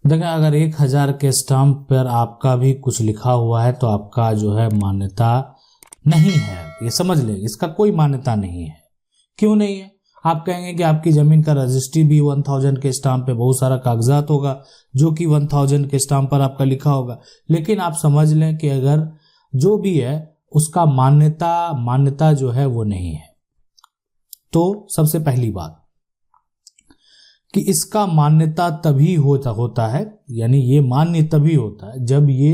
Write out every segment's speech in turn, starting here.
देखिए, अगर 1000 के स्टाम्प पर आपका भी कुछ लिखा हुआ है तो आपका जो है मान्यता नहीं है, ये समझ लें, इसका कोई मान्यता नहीं है। क्यों नहीं है? आप कहेंगे कि आपकी जमीन का रजिस्ट्री भी 1000 के स्टाम्प पे, बहुत सारा कागजात होगा जो कि 1000 के स्टाम्प पर आपका लिखा होगा, लेकिन आप समझ लें कि अगर जो भी है उसका मान्यता जो है वो नहीं है। तो सबसे पहली बात कि इसका मान्यता तभी होता है, यानी ये मान्य तभी होता है जब ये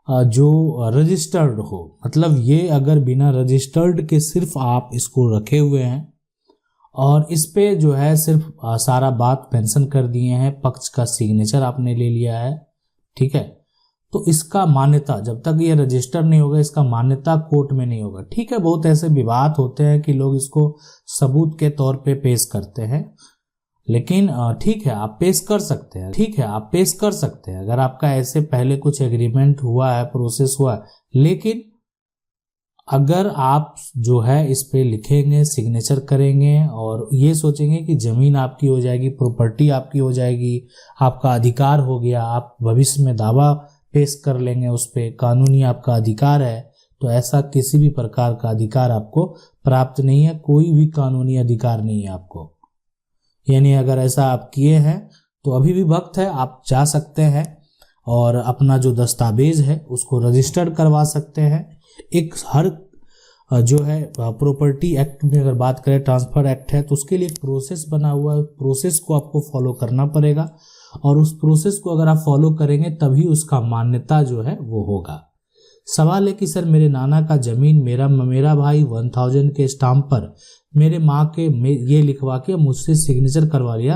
जो रजिस्टर्ड हो। मतलब ये अगर बिना रजिस्टर्ड के सिर्फ आप इसको रखे हुए हैं और इस पे जो है सिर्फ सारा बात मेंशन कर दिए हैं, पक्ष का सिग्नेचर आपने ले लिया है, ठीक है, तो इसका मान्यता जब तक ये रजिस्टर नहीं होगा, इसका मान्यता कोर्ट में नहीं होगा। ठीक है, बहुत ऐसे विवाद होते हैं कि लोग इसको सबूत के तौर पे पेश करते हैं, लेकिन ठीक है आप पेश कर सकते हैं, ठीक है आप पेश कर सकते हैं अगर आपका ऐसे पहले कुछ एग्रीमेंट हुआ है, प्रोसेस हुआ है। लेकिन अगर आप जो है इस पे लिखेंगे, सिग्नेचर करेंगे और ये सोचेंगे कि जमीन आपकी हो जाएगी, प्रॉपर्टी आपकी हो जाएगी, आपका अधिकार हो गया, आप भविष्य में दावा पेश कर लेंगे उस पे, कानूनी आपका अधिकार है, तो ऐसा किसी भी प्रकार का अधिकार आपको प्राप्त नहीं है, कोई भी कानूनी अधिकार नहीं है आपको। यानी अगर ऐसा आप किए हैं तो अभी भी वक्त है, आप जा सकते हैं और अपना जो दस्तावेज है उसको रजिस्टर्ड करवा सकते हैं। एक हर जो है प्रॉपर्टी एक्ट में अगर बात करें, ट्रांसफर एक्ट है, तो उसके लिए एक प्रोसेस बना हुआ है, प्रोसेस को आपको फॉलो करना पड़ेगा और उस प्रोसेस को अगर आप फॉलो करेंगे तभी उसका मान्यता जो है वो होगा। सवाल है कि सर मेरे नाना का जमीन मेरा भाई 1000 के स्टाम्प पर मेरे माँ के ये लिखवा के मुझसे सिग्नेचर करवा लिया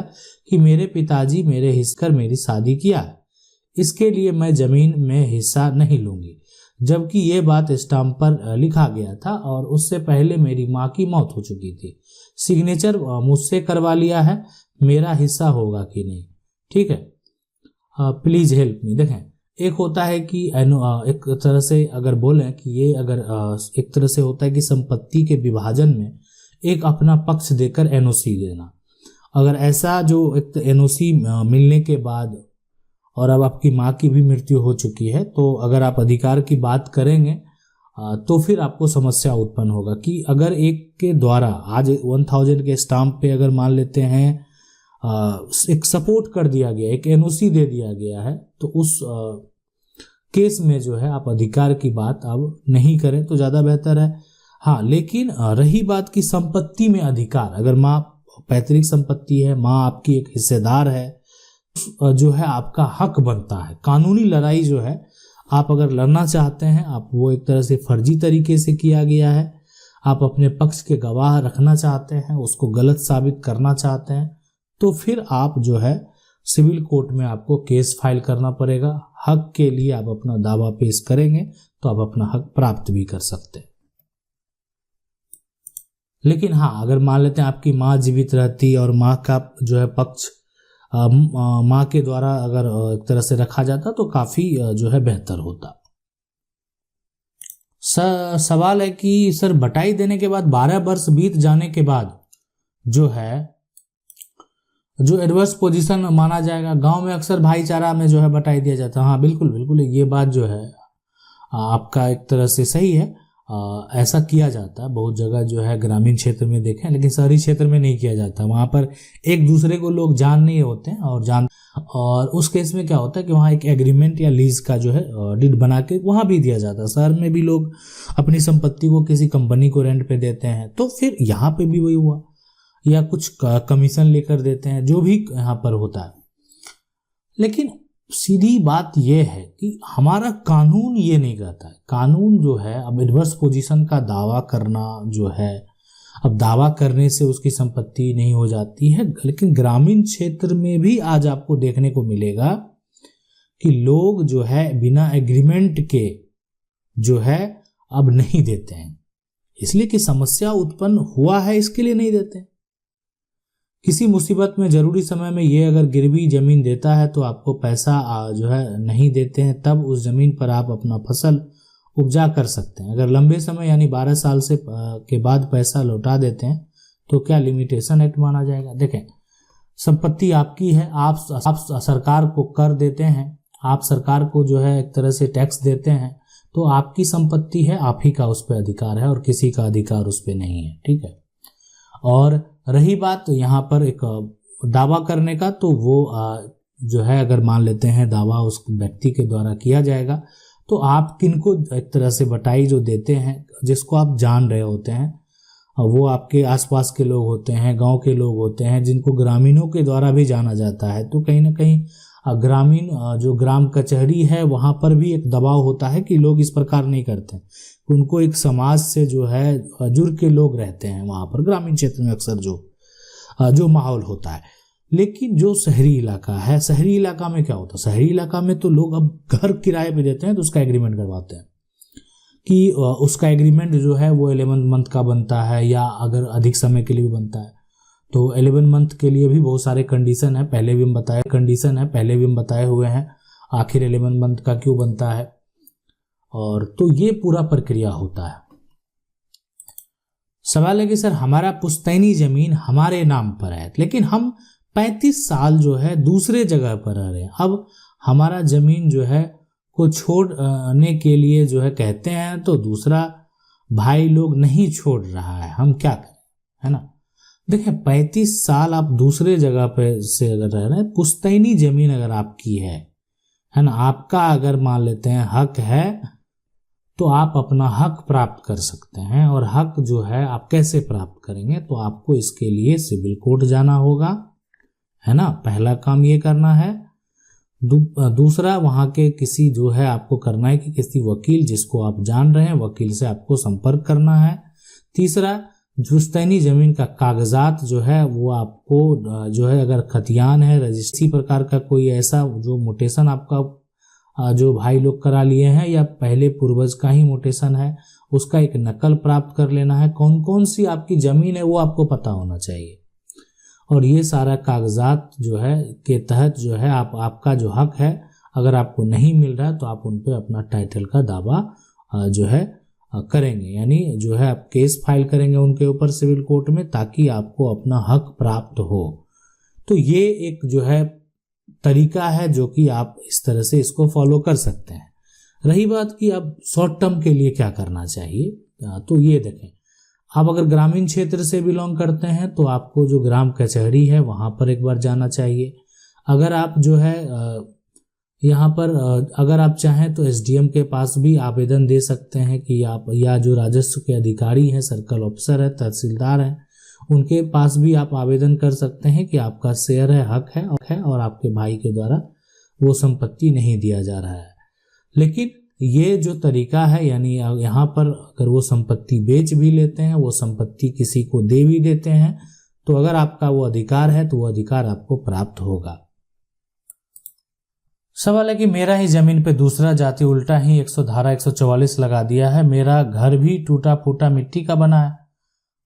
कि मेरे पिताजी मेरे हिस्से कर मेरी शादी किया है, इसके लिए मैं जमीन में हिस्सा नहीं लूंगी, जबकि ये बात स्टाम्प पर लिखा गया था और उससे पहले मेरी माँ की मौत हो चुकी थी। सिग्नेचर मुझसे करवा लिया है, मेरा हिस्सा होगा कि नहीं? ठीक है, प्लीज हेल्प मी। देखें, एक होता है कि एक तरह से अगर बोलें कि ये अगर एक तरह से होता है कि संपत्ति के विभाजन में एक अपना पक्ष देकर एनओसी देना। अगर ऐसा जो एक एनओसी मिलने के बाद और अब आपकी माँ की भी मृत्यु हो चुकी है, तो अगर आप अधिकार की बात करेंगे तो फिर आपको समस्या उत्पन्न होगा कि अगर एक के द्वारा आज 1000 के स्टाम्प पे अगर मान लेते हैं एक सपोर्ट कर दिया गया, एक एनओसी दे दिया गया है, तो उस केस में जो है आप अधिकार की बात अब नहीं करें तो ज़्यादा बेहतर है। हाँ, लेकिन रही बात की संपत्ति में अधिकार, अगर माँ पैतृक संपत्ति है, माँ आपकी एक हिस्सेदार है, जो है आपका हक बनता है। कानूनी लड़ाई जो है आप अगर लड़ना चाहते हैं, आप वो एक तरह से फर्जी तरीके से किया गया है, आप अपने पक्ष के गवाह रखना चाहते हैं, उसको गलत साबित करना चाहते हैं, तो फिर आप जो है सिविल कोर्ट में आपको केस फाइल करना पड़ेगा। हक के लिए आप अपना दावा पेश करेंगे तो आप अपना हक प्राप्त भी कर सकते हैं। लेकिन हाँ, अगर मान लेते हैं आपकी माँ जीवित रहती और माँ का जो है पक्ष माँ के द्वारा अगर एक तरह से रखा जाता तो काफी जो है बेहतर होता। सवाल है कि सर बटाई देने के बाद 12 वर्ष बीत जाने के बाद जो है जो एडवर्स पोजीशन माना जाएगा। गांव में अक्सर भाईचारा में जो है बटाई दिया जाता है। हाँ बिल्कुल बिल्कुल, ये बात जो है आपका एक तरह से सही है, ऐसा किया जाता है बहुत जगह जो है, ग्रामीण क्षेत्र में देखें, लेकिन शहरी क्षेत्र में नहीं किया जाता। वहाँ पर एक दूसरे को लोग जान नहीं होते हैं और उस केस में क्या होता है कि वहाँ एक एग्रीमेंट या लीज का जो है डीड बना के वहाँ भी दिया जाता है। शहर में भी लोग अपनी संपत्ति को किसी कंपनी को रेंट पे देते हैं, तो फिर यहाँ पे भी वही हुआ, या कुछ कमीशन लेकर देते हैं, जो भी यहाँ पर होता है। लेकिन सीधी बात यह है कि हमारा कानून ये नहीं कहता है। कानून जो है अब एडवर्स पोजीशन का दावा करना जो है, अब दावा करने से उसकी संपत्ति नहीं हो जाती है, लेकिन ग्रामीण क्षेत्र में भी आज आपको देखने को मिलेगा कि लोग जो है बिना एग्रीमेंट के जो है अब नहीं देते हैं, इसलिए कि समस्या उत्पन्न हुआ है, इसके लिए नहीं देते हैं। किसी मुसीबत में जरूरी समय में ये अगर गिरवी जमीन देता है तो आपको पैसा जो है नहीं देते हैं, तब उस जमीन पर आप अपना फसल उपजा कर सकते हैं। अगर लंबे समय यानी 12 साल के बाद पैसा लौटा देते हैं तो क्या लिमिटेशन एक्ट माना जाएगा? देखें, संपत्ति आपकी है, आप सरकार को कर देते हैं, आप सरकार को जो है एक तरह से टैक्स देते हैं, तो आपकी संपत्ति है, आप ही का उस पर अधिकार है और किसी का अधिकार उस पर नहीं है। ठीक है। और रही बात यहाँ पर एक दावा करने का, तो वो जो है अगर मान लेते हैं दावा उस व्यक्ति के द्वारा किया जाएगा, तो आप किनको एक तरह से बटाई जो देते हैं, जिसको आप जान रहे होते हैं, वो आपके आसपास के लोग होते हैं, गांव के लोग होते हैं, जिनको ग्रामीणों के द्वारा भी जाना जाता है। तो कहीं ना कहीं ग्रामीण जो ग्राम कचहरी है वहाँ पर भी एक दबाव होता है कि लोग इस प्रकार नहीं करते, उनको एक समाज से जो है जुड़ के लोग रहते हैं वहाँ पर ग्रामीण क्षेत्र में अक्सर जो माहौल होता है। लेकिन जो शहरी इलाका है, शहरी इलाका में क्या होता है, शहरी इलाका में तो लोग अब घर किराए पे देते हैं तो उसका एग्रीमेंट करवाते हैं कि उसका एग्रीमेंट जो है वो 11 मंथ का बनता है, या अगर अधिक समय के लिए भी बनता है तो 11 मंथ के लिए भी बहुत सारे कंडीशन है, पहले भी हम बताए हुए हैं आखिर 11 मंथ का क्यों बनता है। और तो ये पूरा प्रक्रिया होता है। सवाल है कि सर हमारा पुश्तैनी जमीन हमारे नाम पर है, लेकिन हम 35 साल जो है दूसरे जगह पर रह रहे हैं, अब हमारा जमीन जो है को छोड़ने के लिए जो है कहते हैं, तो दूसरा भाई लोग नहीं छोड़ रहा है, हम क्या करें, है ना। देखिए 35 साल आप दूसरे जगह पे से अगर रह रहे हैं, पुश्तैनी जमीन अगर आपकी है ना, आपका अगर मान लेते हैं हक है, तो आप अपना हक प्राप्त कर सकते हैं। और हक जो है आप कैसे प्राप्त करेंगे, तो आपको इसके लिए सिविल कोर्ट जाना होगा, है ना, पहला काम ये करना है। दूसरा वहाँ के किसी जो है आपको करना है कि किसी वकील जिसको आप जान रहे हैं, वकील से आपको संपर्क करना है। तीसरा पुश्तैनी जमीन का कागजात जो है वो आपको जो है अगर खतियान है, रजिस्ट्री प्रकार का कोई ऐसा जो मोटेशन आपका जो भाई लोग करा लिए हैं या पहले पूर्वज का ही मोटेशन है, उसका एक नकल प्राप्त कर लेना है। कौन कौन सी आपकी जमीन है वो आपको पता होना चाहिए। और ये सारा कागजात जो है के तहत जो है आपका जो हक है अगर आपको नहीं मिल रहा है, तो आप उन पे अपना टाइटल का दावा जो है करेंगे, यानी जो है आप केस फाइल करेंगे उनके ऊपर सिविल कोर्ट में, ताकि आपको अपना हक प्राप्त हो। तो ये एक जो है तरीका है जो कि आप इस तरह से इसको फॉलो कर सकते हैं। रही बात कि अब शॉर्ट टर्म के लिए क्या करना चाहिए, तो ये देखें, आप अगर ग्रामीण क्षेत्र से बिलोंग करते हैं तो आपको जो ग्राम कचहरी है वहाँ पर एक बार जाना चाहिए। अगर आप जो है यहाँ पर अगर आप चाहें तो एसडीएम के पास भी आवेदन दे सकते हैं कि आप, या जो राजस्व के अधिकारी हैं, सर्कल ऑफिसर है, तहसीलदार हैं, उनके पास भी आप आवेदन कर सकते हैं कि आपका शेयर है, हक है और आपके भाई के द्वारा वो संपत्ति नहीं दिया जा रहा है। लेकिन ये जो तरीका है, यानी यहाँ पर अगर वो संपत्ति बेच भी लेते हैं, वो संपत्ति किसी को दे भी देते हैं, तो अगर आपका वो अधिकार है तो वो अधिकार आपको प्राप्त होगा। सवाल है कि मेरा ही जमीन पे दूसरा जाति उल्टा ही धारा 144 लगा दिया है, मेरा घर भी टूटा फूटा मिट्टी का बना है,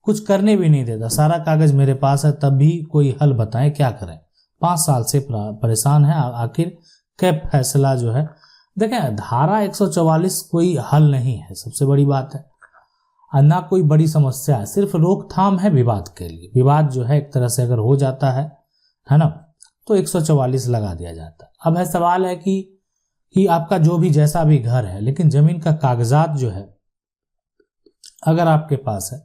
कुछ करने भी नहीं देता, सारा कागज मेरे पास है, तब भी कोई हल बताएं क्या करें। 5 साल से परेशान है, आखिर क्या फैसला जो है। देखें धारा 144 कोई हल नहीं है, सबसे बड़ी बात है, ना कोई बड़ी समस्या है, सिर्फ रोकथाम है विवाद के लिए। विवाद जो है एक तरह से अगर हो जाता है ना, तो 144 लगा दिया जाता है। अब है सवाल है कि आपका जो भी जैसा भी घर है, लेकिन जमीन का कागजात जो है अगर आपके पास है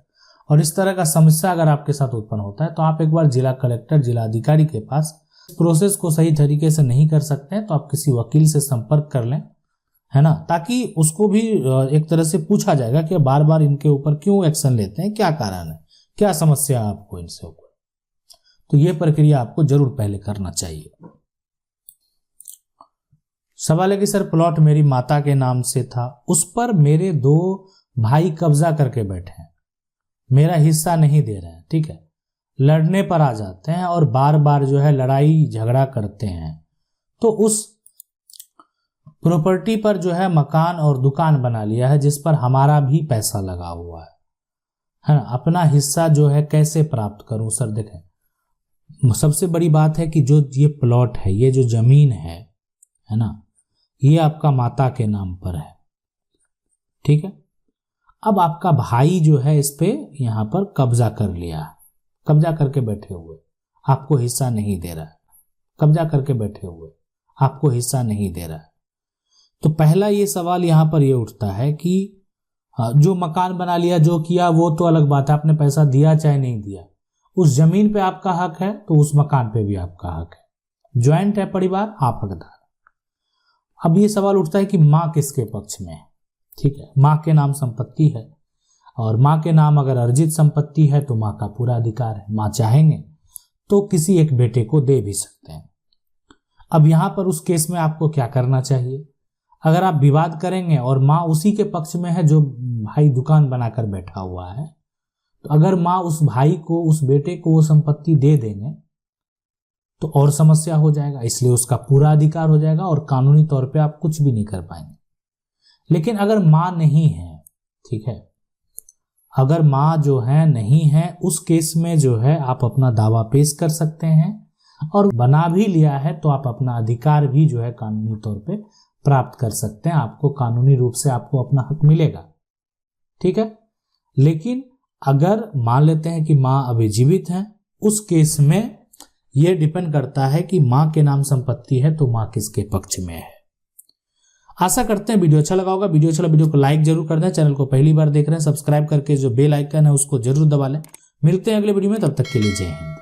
और इस तरह का समस्या अगर आपके साथ उत्पन्न होता है, तो आप एक बार जिला कलेक्टर, जिला अधिकारी के पास प्रोसेस को सही तरीके से नहीं कर सकते हैं तो आप किसी वकील से संपर्क कर लें, है ना, ताकि उसको भी एक तरह से पूछा जाएगा कि बार बार इनके ऊपर क्यों एक्शन लेते हैं, क्या कारण है, क्या समस्या है आपको इनसे ऊपर। तो ये प्रक्रिया आपको जरूर पहले करना चाहिए। सवाल है कि सर प्लॉट मेरी माता के नाम से था, उस पर मेरे 2 भाई कब्जा करके बैठे हैं, मेरा हिस्सा नहीं दे रहे हैं, ठीक है, लड़ने पर आ जाते हैं और बार बार जो है लड़ाई झगड़ा करते हैं, तो उस प्रॉपर्टी पर जो है मकान और दुकान बना लिया है जिस पर हमारा भी पैसा लगा हुआ है ना, अपना हिस्सा जो है कैसे प्राप्त करूं सर। देखें सबसे बड़ी बात है कि जो ये प्लॉट है, ये जो जमीन है ना, ये आपका माता के नाम पर है, ठीक है। अब आपका भाई जो है इस पे यहाँ पर कब्जा कर लिया, कब्जा करके बैठे हुए, आपको हिस्सा नहीं दे रहा है, कब्जा करके बैठे हुए, आपको हिस्सा नहीं दे रहा है। तो पहला ये सवाल यहाँ पर ये उठता है कि जो मकान बना लिया, जो किया, वो तो अलग बात है, आपने पैसा दिया चाहे नहीं दिया, उस जमीन पे आपका हक है तो उस मकान पे भी आपका हक है। ज्वाइंट है परिवार, आप हकदार। अब ये सवाल उठता है कि माँ किसके पक्ष में है। ठीक है, माँ के नाम संपत्ति है और माँ के नाम अगर अर्जित संपत्ति है तो माँ का पूरा अधिकार है। माँ चाहेंगे तो किसी एक बेटे को दे भी सकते हैं। अब यहाँ पर उस केस में आपको क्या करना चाहिए? अगर आप विवाद करेंगे और माँ उसी के पक्ष में है जो भाई दुकान बनाकर बैठा हुआ है, तो अगर माँ उस भाई को, उस बेटे को वो संपत्ति दे देंगे तो और समस्या हो जाएगा, इसलिए उसका पूरा अधिकार हो जाएगा और कानूनी तौर पे आप कुछ भी नहीं कर पाएंगे। लेकिन अगर माँ नहीं है, ठीक है, अगर माँ जो है नहीं है, उस केस में जो है आप अपना दावा पेश कर सकते हैं और बना भी लिया है तो आप अपना अधिकार भी जो है कानूनी तौर पे प्राप्त कर सकते हैं। आपको कानूनी रूप से आपको अपना हक मिलेगा। ठीक है, लेकिन अगर मान लेते हैं कि माँ अभी जीवित है, उस केस में यह डिपेंड करता है कि माँ के नाम संपत्ति है तो माँ किसके पक्ष में है। आशा करते हैं वीडियो अच्छा लगा होगा। वीडियो अच्छा लगा, वीडियो को लाइक जरूर कर दें। चैनल को पहली बार देख रहे हैं, सब्सक्राइब करके जो बेल आइकन है उसको जरूर दबा लें। मिलते हैं अगले वीडियो में, तब तक के लिए जय हिंद।